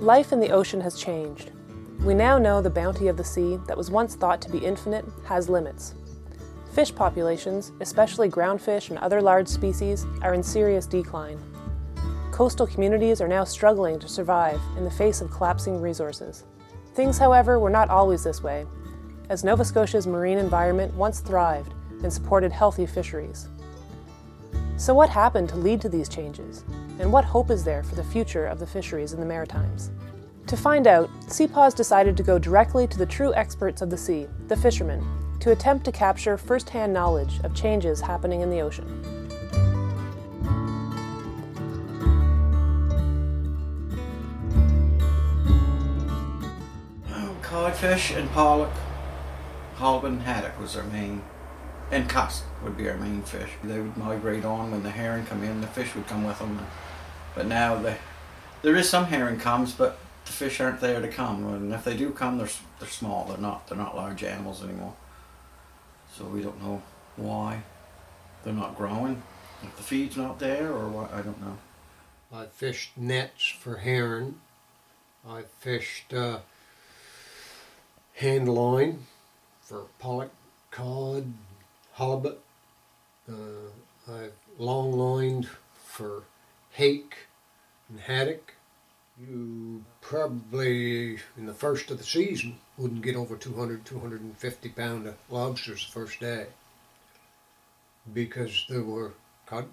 Life in the ocean has changed. We now know the bounty of the sea that was once thought to be infinite has limits. Fish populations, especially groundfish and other large species, are in serious decline. Coastal communities are now struggling to survive in the face of collapsing resources. Things, however, were not always this way, as Nova Scotia's marine environment once thrived and supported healthy fisheries. So what happened to lead to these changes? And what hope is there for the future of the fisheries in the Maritimes? To find out, CPAWS decided to go directly to the true experts of the sea, the fishermen, to attempt to capture first-hand knowledge of changes happening in the ocean. Codfish and pollock, halibut and haddock was our main, and cusk would be our main fish. They would migrate on when the herring come in, the fish would come with them. But now there is some herring comes, but the fish aren't there to come. And if they do come, they're small. They're not large animals anymore. So we don't know why they're not growing. If the feed's not there or what, I don't know. I fished nets for herring. I fished hand line for pollock, cod, halibut. I've long lined for hake and haddock. You probably, in the first of the season, wouldn't get over 200, 250 pound of lobsters the first day, because there were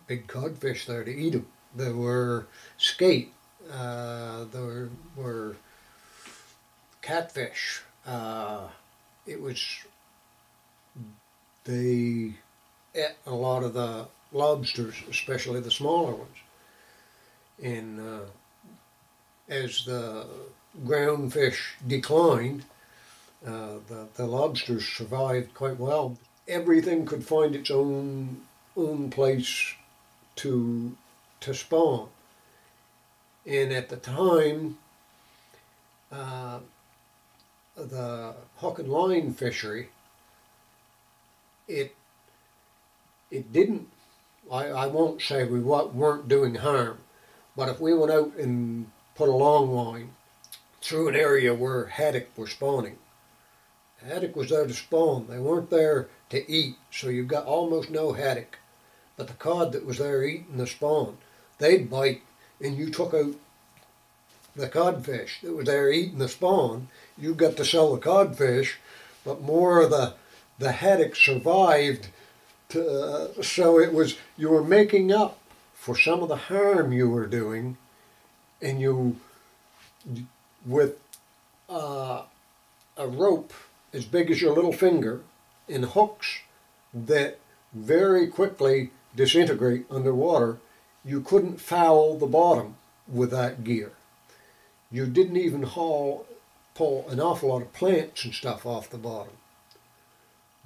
big codfish there to eat them. There were skate, there were catfish. They ate a lot of the lobsters, especially the smaller ones. And as the ground fish declined, the lobsters survived quite well. Everything could find its own place to spawn. And at the time, the hook and line fishery, it didn't, I won't say we weren't doing harm, but if we went out and put a long line through an area where haddock were spawning, haddock was there to spawn. They weren't there to eat, so you got almost no haddock. But the cod that was there eating the spawn, they'd bite, and you took out the codfish that was there eating the spawn. You got to sell the codfish, but more of the haddock survived. So it was, you were making up for some of the harm you were doing, and you, with a rope as big as your little finger and hooks that very quickly disintegrate underwater, you couldn't foul the bottom with that gear. You didn't even pull an awful lot of plants and stuff off the bottom.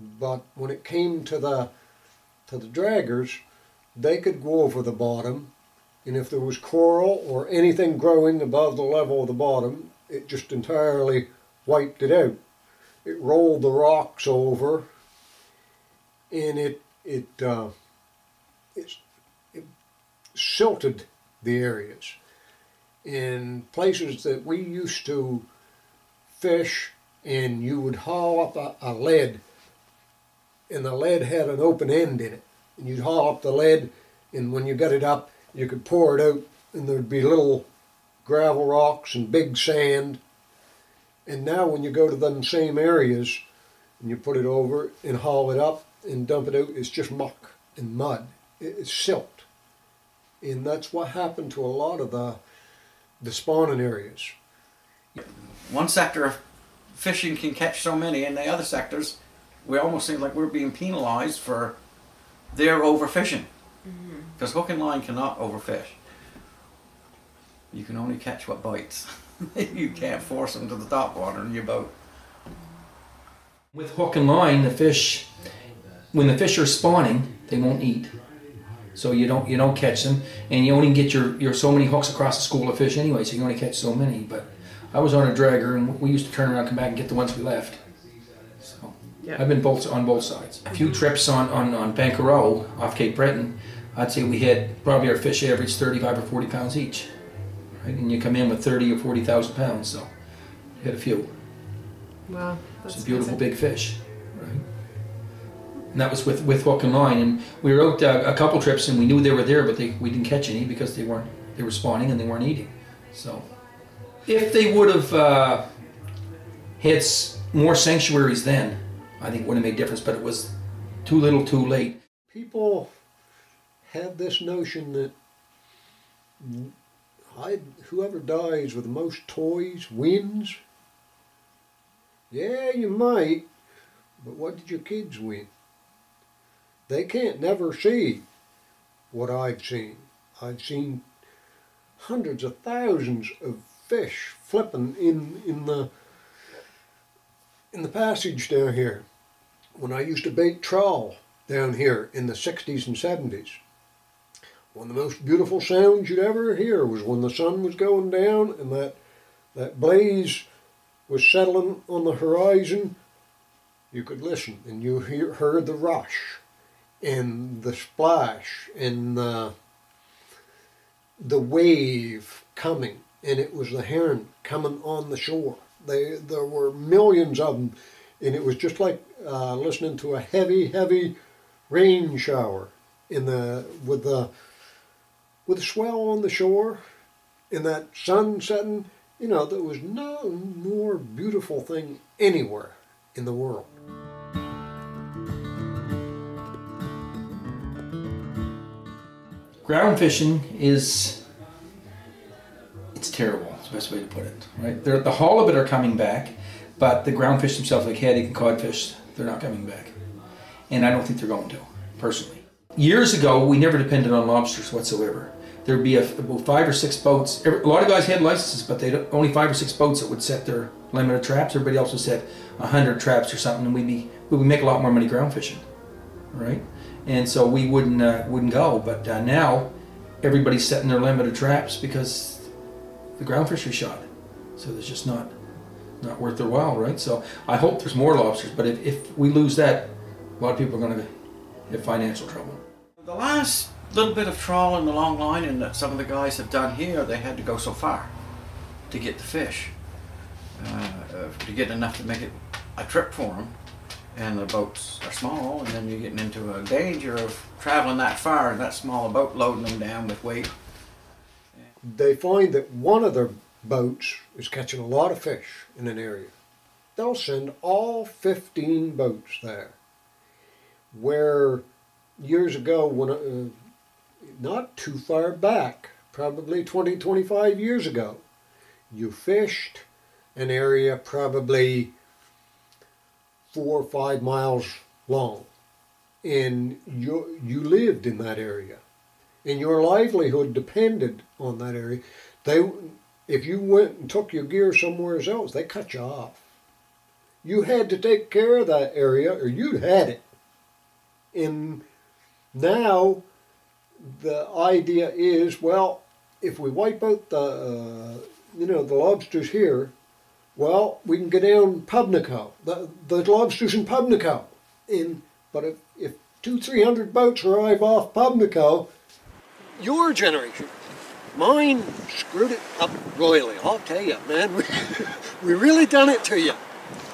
But when it came to the draggers, they could go over the bottom, and if there was coral or anything growing above the level of the bottom, it just entirely wiped it out. It rolled the rocks over, and it silted the areas. In places that we used to fish, and you would haul up a lead, and the lead had an open end in it, and you'd haul up the lead, and when you got it up, you could pour it out, and there'd be little gravel rocks and big sand. And now when you go to them same areas, and you put it over and haul it up and dump it out, it's just muck and mud. It's silt. And that's what happened to a lot of the spawning areas. One sector of fishing can catch so many, and the other sectors, we almost seem like we're being penalized for their overfishing. Because hook and line cannot overfish. You can only catch what bites. You can't force them to the top water in your boat. With hook and line, the fish, when the fish are spawning, they won't eat. So you don't catch them, and you only get your so many hooks across a school of fish anyway, so you only catch so many. But I was on a dragger, and we used to turn around, come back, and get the ones we left. So yeah. I've been on both sides. A few trips on Banquereau off Cape Breton, I'd say we had probably our fish averaged 35 or 40 pounds each. right? And you come in with 30 or 40,000 pounds, so you had a few. Wow, It's a beautiful big fish, right? And that was with hook and line, and we were out a couple trips, and we knew they were there, but we didn't catch any because they were spawning and they weren't eating. So, if they would have had more sanctuaries then, I think it would have made a difference. But it was too little, too late. People have this notion that whoever dies with the most toys wins. Yeah, you might, but what did your kids win? They can't never see what I've seen. I've seen hundreds of thousands of fish flipping in the passage down here. When I used to bait trawl down here in the 60s and 70s, one of the most beautiful sounds you'd ever hear was when the sun was going down and that blaze was settling on the horizon. You could listen and you heard the rush and the splash and the wave coming, and it was the heron coming on the shore. There were millions of them, and it was just like listening to a heavy rain shower with the swell on the shore and that sun setting. You know, there was no more beautiful thing anywhere in the world. Ground fishing it's terrible. It's the best way to put it, right? The halibut are coming back, but the ground fish themselves, like haddock and codfish, they're not coming back. And I don't think they're going to, personally. Years ago, we never depended on lobsters whatsoever. There'd be about 5 or 6 boats. A lot of guys had licenses, but they only 5 or 6 boats that would set their limit of traps. Everybody else would set 100 traps or something, and we would make a lot more money ground fishing, right? And so we wouldn't go. But now everybody's setting their limit of traps because the ground fish are shot. So it's just not worth their while, right? So I hope there's more lobsters. But if we lose that, a lot of people are going to have financial trouble. The last little bit of trawling the long line and that some of the guys have done here, they had to go so far to get the fish, to get enough to make it a trip for them. And the boats are small, and then you're getting into a danger of traveling that far and that small a boat loading them down with weight. They find that one of their boats is catching a lot of fish in an area. They'll send all 15 boats there. Where years ago, when not too far back, probably 20, 25 years ago, you fished an area probably 4 or 5 miles long, and you lived in that area, and your livelihood depended on that area. If you went and took your gear somewhere else, they cut you off. You had to take care of that area, or you'd had it. And now the idea is, well, if we wipe out the lobsters here, well, we can get down Pubnico, the lobsters in Pubnico. But if 200-300 boats arrive off Pubnico, your generation, mine screwed it up royally. I'll tell you, man, we really done it to you.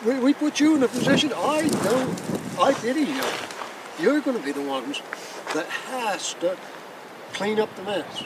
We put you in a position, I pity you. You're going to be the ones that has to clean up the mess.